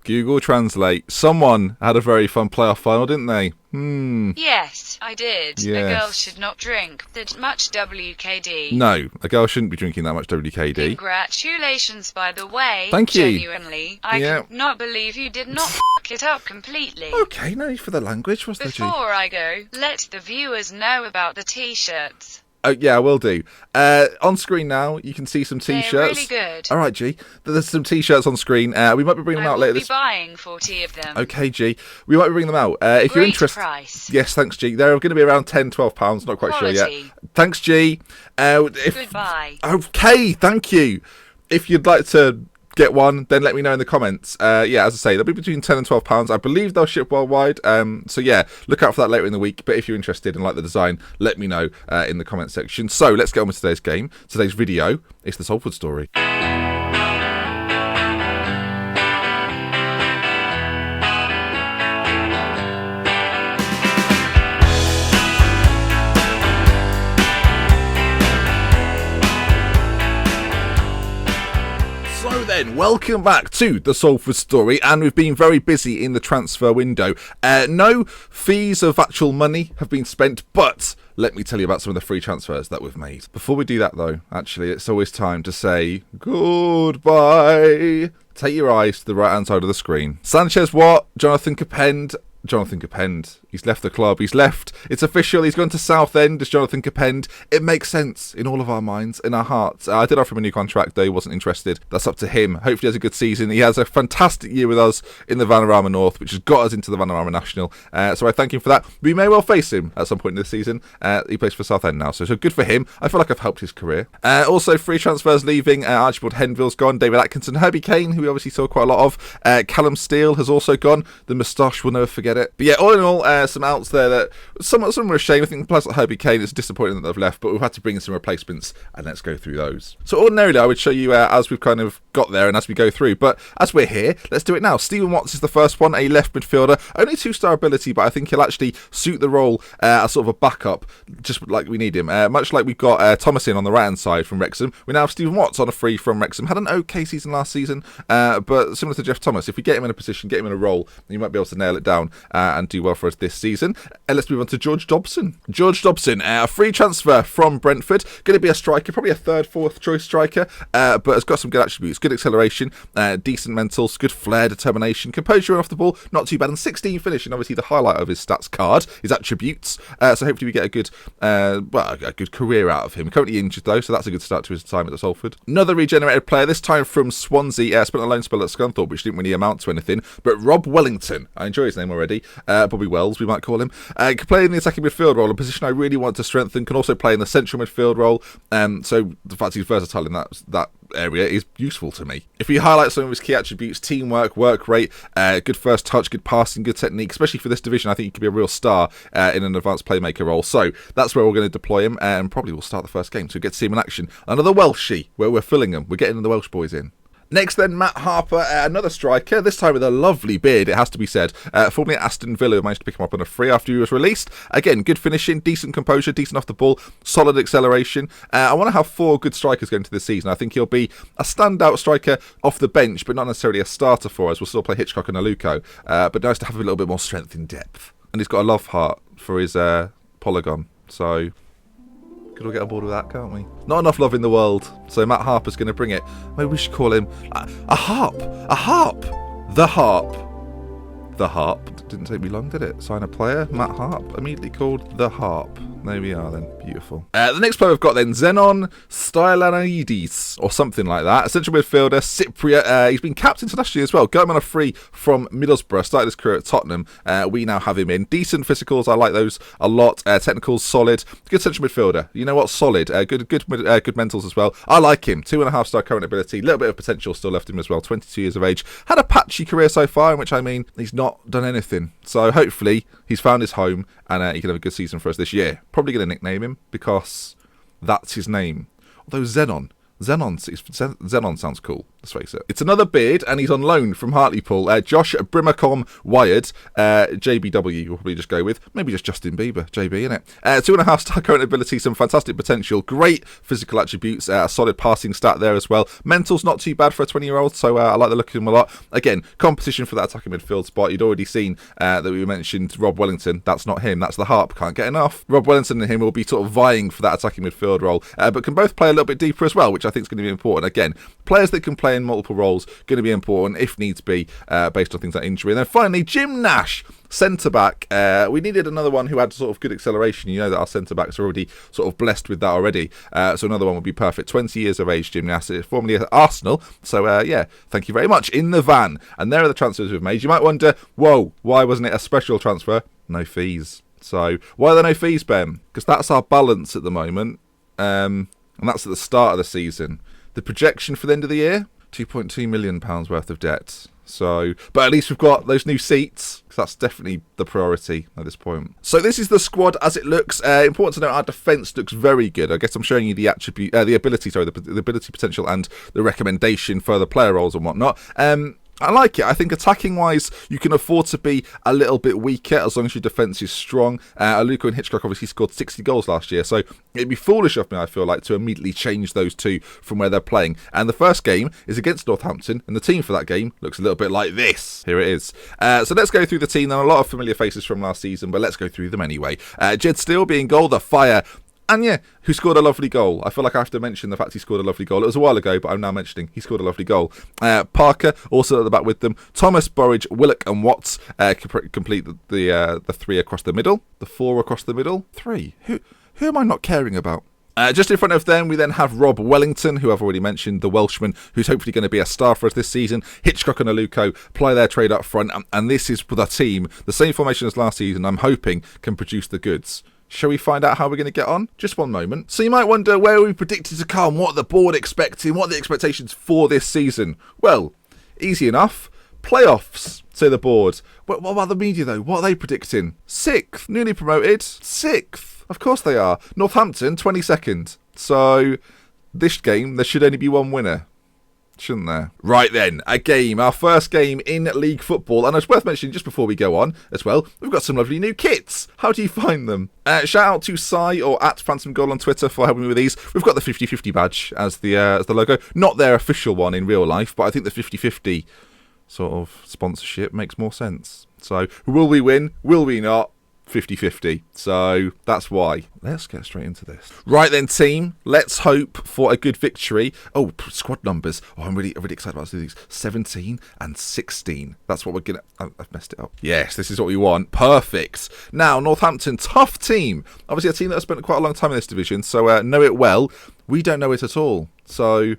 Google Translate. Someone had a very fun playoff final, didn't they? Yes, I did. Yes. A girl should not drink that much WKD. No, a girl shouldn't be drinking that much WKD. Congratulations, by the way. Thank you. Genuinely, I could not believe you did not f*** it up completely. Okay, no need for the language, was there, G? Before I go, let the viewers know about the t-shirts. Oh, yeah, I will do. On screen now, you can see some t-shirts. They're really good. All right, G. There's some t-shirts on screen. We might be bringing them out later. I will be buying 40 of them. Okay, G. We might be bringing them out. If you're interested. Price. Yes, thanks, G. They're going to be around £10, £12. Not quite Quality. sure yet. Thanks, G. Goodbye. Okay, thank you. If you'd like to get one, then let me know in the comments. Yeah, as I say, they'll be between £10 and £12. I believe they'll ship worldwide. So yeah, look out for that later in the week. But if you're interested and like the design, let me know in the comment section. So let's get on with today's game. Today's video is the Salford story. Welcome back to the Salford story, and we've been very busy in the transfer window. No fees of actual money have been spent, but let me tell you about some of the free transfers that we've made. Before we do that though, actually, it's always time to say goodbye. Take your eyes to the right hand side of the screen. Sanchez Watt, Jonathan Capend. He's left the club. He's left. It's official. He's gone to Southend as Jonathan Capend. It makes sense in all of our minds, in our hearts. I did offer him a new contract, though he wasn't interested. That's up to him. Hopefully he has a good season. He has a fantastic year with us in the Vanarama North, which has got us into the Vanarama National. So I thank him for that. We may well face him at some point in this season. He plays for Southend now, so good for him. I feel like I've helped his career. Also, free transfers leaving. Archibald Henville's gone. David Atkinson, Herbie Kane, who we obviously saw quite a lot of. Callum Steele has also gone. The moustache will never forget it. But yeah, all in all, some outs there that some were a shame. I think players like Herbie Kane, it's disappointing that they've left, but we've had to bring in some replacements, and let's go through those. So ordinarily I would show you as we've kind of got there and as we go through, but as we're here, let's do it now. Stephen Watts is the first one, a left midfielder, only 2-star ability, but I think he'll actually suit the role as sort of a backup, just like we need him. Much like we've got Thomas in on the right hand side from Wrexham, we now have Stephen Watts on a free from Wrexham. Had an okay season last season, but similar to Jeff Thomas, if we get him in a position, get him in a role, then you might be able to nail it down and do well for us this season. And let's move on to George Dobson. George Dobson, a free transfer from Brentford. Going to be a striker, probably a third, fourth choice striker, but has got some good attributes. Good acceleration, decent mentals, good flair, determination, composure off the ball, not too bad. And 16 finishing, obviously the highlight of his stats card, his attributes. So hopefully we get a good career out of him. Currently injured though, so that's a good start to his time at the Salford. Another regenerated player, this time from Swansea. Spent a loan spell at Scunthorpe, which didn't really amount to anything. But Rob Wellington, I enjoy his name already. Bobby Wells, we might call him. Can play in the attacking midfield role, a position I really want to strengthen. Can also play in the central midfield role. So the fact he's versatile in that area is useful to me. If we highlight some of his key attributes, teamwork, work rate, good first touch, good passing, good technique, especially for this division, I think he could be a real star in an advanced playmaker role. So that's where we're going to deploy him, and probably we'll start the first game, so we get to see him in action. Another Welshie, where we're filling him. We're getting the Welsh boys in. Next then, Matt Harper, another striker, this time with a lovely beard, it has to be said. Formerly at Aston Villa, who managed to pick him up on a free after he was released. Again, good finishing, decent composure, decent off the ball, solid acceleration. I want to have 4 good strikers going into this season. I think he'll be a standout striker off the bench, but not necessarily a starter for us. We'll still play Hitchcock and Aluko, but nice to have a little bit more strength in depth. And he's got a love heart for his polygon, so could all get on board with that, can't we? Not enough love in the world, so Matt Harper's going to bring it. Maybe we should call him a harp. A harp. The harp. The harp. Didn't take me long, did it? Sign a player, Matt Harp, immediately called the harp. There we are then. Beautiful. The next player we've got then, Zenon Stylianides, or something like that. A central midfielder, Cypriot. He's been captain to last year as well. Got him on a free from Middlesbrough. Started his career at Tottenham. We now have him in. Decent physicals. I like those a lot. Technicals, solid. Good central midfielder. You know what? Solid. Good mentals as well. I like him. 2.5-star current ability. A little bit of potential still left him as well. 22 years of age. Had a patchy career so far, in which I mean he's not done anything. So hopefully he's found his home and he can have a good season for us this year. Probably going to nickname him because that's his name. Although Zenon, Xenon sounds cool, let's face it. It's another beard, and he's on loan from Hartlepool. Josh Brimacom Wired, JBW, you'll probably just go with. Maybe just Justin Bieber, JB, innit? 2.5 star current ability, some fantastic potential, great physical attributes, a solid passing stat there as well. Mental's not too bad for a 20-year-old, so I like the look of him a lot. Again, competition for that attacking midfield spot. You'd already seen that we mentioned Rob Wellington. That's not him, that's the Harp, can't get enough. Rob Wellington and him will be sort of vying for that attacking midfield role, but can both play a little bit deeper as well, which I think is going to be important. Again, players that can play in multiple roles going to be important if needs be, based on things like injury. And then finally, Jim Nash, centre back. We needed another one who had sort of good acceleration. You know that our centre backs are already sort of blessed with that already, so another one would be perfect. 20 years of age, Jim Nash, formerly at Arsenal. So yeah, thank you very much. In the van, and there are the transfers we've made. You might wonder, whoa, why wasn't it a special transfer? No fees. So why are there no fees, Ben? Because that's our balance at the moment. And that's at the start of the season. The projection for the end of the year, £2.2 million worth of debt. So, but at least we've got those new seats, because that's definitely the priority at this point. So this is the squad as it looks. Important to note, our defence looks very good. I guess I'm showing you the ability potential and the recommendation for the player roles and whatnot. I like it. I think attacking-wise, you can afford to be a little bit weaker as long as your defence is strong. Aluko and Hitchcock obviously scored 60 goals last year, so it'd be foolish of me, I feel like, to immediately change those two from where they're playing. And the first game is against Northampton, and the team for that game looks a little bit like this. Here it is. So let's go through the team. There are a lot of familiar faces from last season, but let's go through them anyway. Jed Steele being goal, the Fire. And yeah, who scored a lovely goal. I feel like I have to mention the fact he scored a lovely goal. It was a while ago, but I'm now mentioning he scored a lovely goal. Parker, also at the back with them. Thomas, Burridge, Willock and Watts complete the three across the middle. The four across the middle. Three. Who am I not caring about? Just in front of them, we then have Rob Wellington, who I've already mentioned, the Welshman, who's hopefully going to be a star for us this season. Hitchcock and Aluko ply their trade up front, and this is the team, the same formation as last season, I'm hoping can produce the goods. Shall we find out how we're going to get on? Just one moment. So you might wonder where we predicted to come, what the board expecting, what are the expectations for this season. Well, easy enough. Playoffs, say the board. What about the media though? What are they predicting? 6th, newly promoted. 6th, of course they are. Northampton, 22nd. So this game, there should only be one winner. Shouldn't there? Right then, a game, our first game in league football, and it's worth mentioning just before we go on as well, we've got some lovely new kits. How do you find them? Shout out to Sai or at Phantom Goal on Twitter for helping me with these. We've got the 50-50 badge as the logo, not their official one in real life, but I think the 50-50 sort of sponsorship makes more sense. So, will we win? Will we not? 50-50. So that's why. Let's get straight into this. Right then, team. Let's hope for a good victory. Oh, squad numbers. Oh, I'm really excited about these. 17 and 16. That's what we're gonna. I've messed it up. Yes, this is what we want. Perfect. Now, Northampton, tough team. Obviously, a team that has spent quite a long time in this division, so know it well. We don't know it at all. So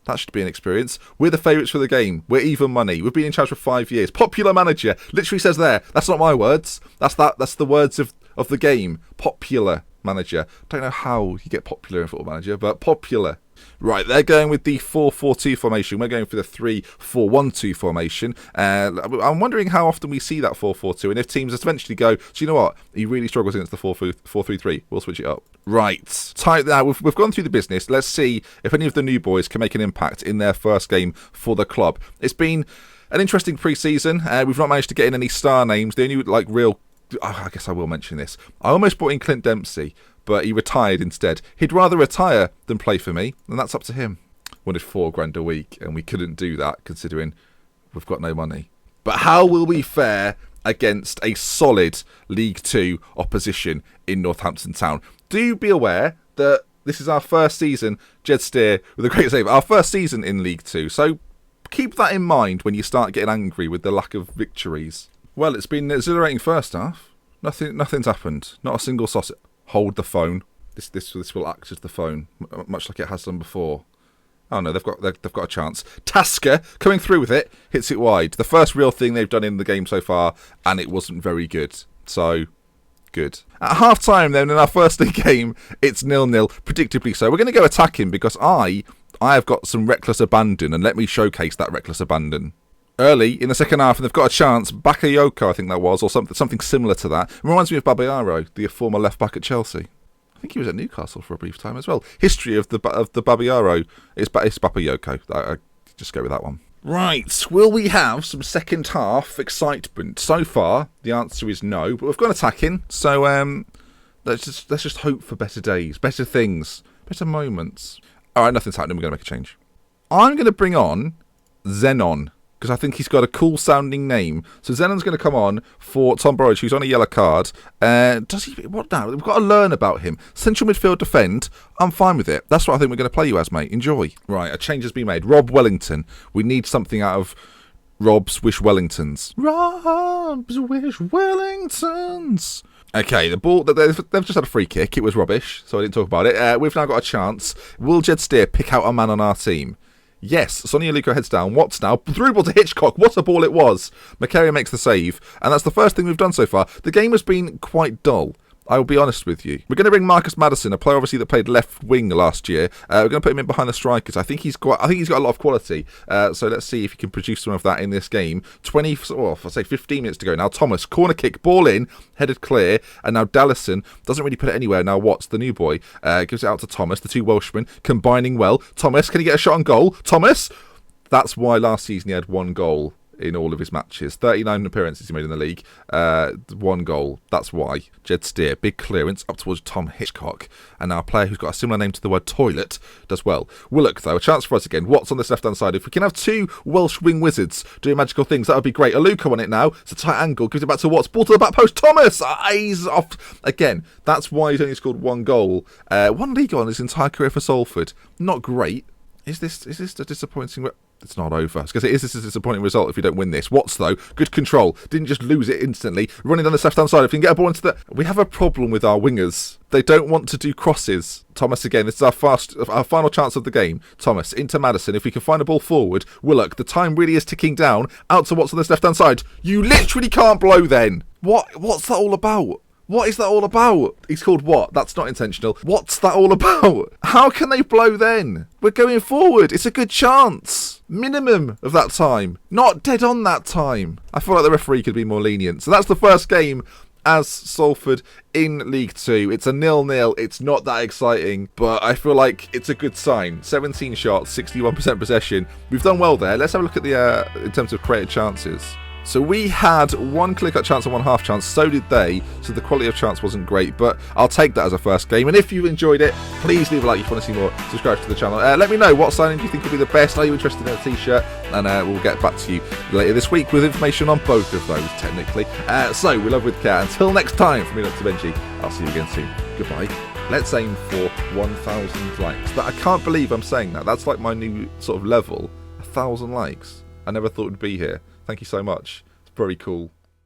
that should be an experience. We're the favourites for the game. We're even money. We've been in charge for 5 years. Popular manager. Literally says there. That's not my words. That's the words of the game. Popular manager. Don't know how you get popular in Football Manager, but popular. Right, they're going with the 4-4-2 formation. We're going for the 3-4-1-2 formation. I'm wondering how often we see that 4-4-2, and if teams eventually go, do you know what? He really struggles against the 4-3-3. We'll switch it up. Right. Now, we've gone through the business. Let's see if any of the new boys can make an impact in their first game for the club. It's been an interesting pre-season. We've not managed to get in any star names. The only real... I guess I will mention this. I almost brought in Clint Dempsey, but he retired instead. He'd rather retire than play for me, and that's up to him. Wanted £4,000 a week, and we couldn't do that considering we've got no money. But how will we fare against a solid League 2 opposition in Northampton Town? Do be aware that this is our first season, Jed Steer with a great save, our first season in League 2, so keep that in mind when you start getting angry with the lack of victories. Well, it's been an exhilarating first half. Nothing's happened. Not a single sausage. Hold the phone. This will act as the phone, much like it has done before. Oh no, they've got a chance. Tasker coming through with it, hits it wide. The first real thing they've done in the game so far, and it wasn't very good. So good. At half time, then in our first league game, it's 0-0, predictably so. We're going to go attacking because I have got some reckless abandon, and let me showcase that reckless abandon. Early in the second half, and they've got a chance. Bakayoko, I think that was, or something similar to that. It reminds me of Babayaro, the former left back at Chelsea. think he was at Newcastle for a brief time as well. History of the Babayaro. It's Bakayoko. I just go with that one. Right, will we have some second half excitement? So far, the answer is no, but we've got attacking, so let's just hope for better days, better things, better moments. All right, nothing's happening. We're going to make a change. I'm going to bring on Zenon, because I think he's got a cool sounding name. So Zenon's going to come on for Tom Burridge, who's on a yellow card. Does he? What now? We've got to learn about him. Central midfield defend. I'm fine with it. That's what I think we're going to play you as, mate. Enjoy. Right, a change has been made. Rob Wellington. We need something out of Rob's Wish Wellingtons. Rob's Wish Wellingtons. Okay, the ball, they've just had a free kick. It was rubbish, so I didn't talk about it. We've now got a chance. Will Jed Steer pick out a man on our team? Yes, Sonny Aluko heads down. Watts now. Through ball to Hitchcock. What a ball it was. Macaria makes the save. And that's the first thing we've done so far. The game has been quite dull. I will be honest with you. We're going to bring Marcus Maddison, a player obviously that played left wing last year. We're going to put him in behind the strikers. I think he's got a lot of quality. So let's see if he can produce some of that in this game. 15 minutes to go now. Thomas, corner kick, ball in, headed clear, and now Dallison doesn't really put it anywhere. Now Watts, the new boy, gives it out to Thomas. The two Welshmen combining well. Thomas, can he get a shot on goal? Thomas. That's why last season he had one goal in all of his matches. 39 appearances he made in the league. One goal. That's why. Jed Steer, big clearance up towards Tom Hitchcock. And now a player who's got a similar name to the word toilet does well. Willock, though, a chance for us again. Watts on this left-hand side. If we can have two Welsh wing wizards doing magical things, that would be great. Aluko on it now. It's a tight angle. Gives it back to Watts. Ball to the back post. Thomas! He's off. Again, that's why he's only scored one goal. One league on his entire career for Salford. Not great. Is this a disappointing... It's not over. I was going to say, is this a disappointing result if you don't win this? Watts, though, good control. Didn't just lose it instantly. Running down the left-hand side. If we can get a ball into the... We have a problem with our wingers. They don't want to do crosses. Thomas again. This is our final chance of the game. Thomas into Maddison. If we can find a ball forward. Willock, the time really is ticking down. Out to Watts on this left-hand side. You literally can't blow then. What's that all about? What is that all about? He's called what? That's not intentional. What's that all about? How can they blow then? We're going forward. It's a good chance. Minimum of that time. Not dead on that time. I feel like the referee could be more lenient. So that's the first game as Salford in League 2. It's a 0-0. It's not that exciting, but I feel like it's a good sign. 17 shots, 61% possession. We've done well there. Let's have a look at the in terms of created chances. So we had one clear-cut chance and one half chance, so did they, so the quality of chance wasn't great, but I'll take that as a first game. And if you enjoyed it, please leave a like if you want to see more, subscribe to the channel. Let me know what signing do you think will be the best. Are you interested in a t-shirt? And we'll get back to you later this week with information on both of those, technically. So, we love with care. Until next time, from me, Dr. Benji, I'll see you again soon. Goodbye. Let's aim for 1,000 likes. But I can't believe I'm saying that. That's like my new sort of level. 1,000 likes. I never thought it would be here. Thank you so much. It's very cool.